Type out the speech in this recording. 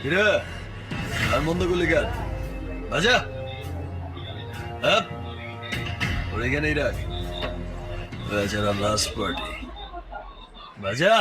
কিরে গান বন্ধ করলি কেন? বাজা হ্যাঁ ওর এখানেই রাখ। বেচারা লাস্ট পার্টি বাজা।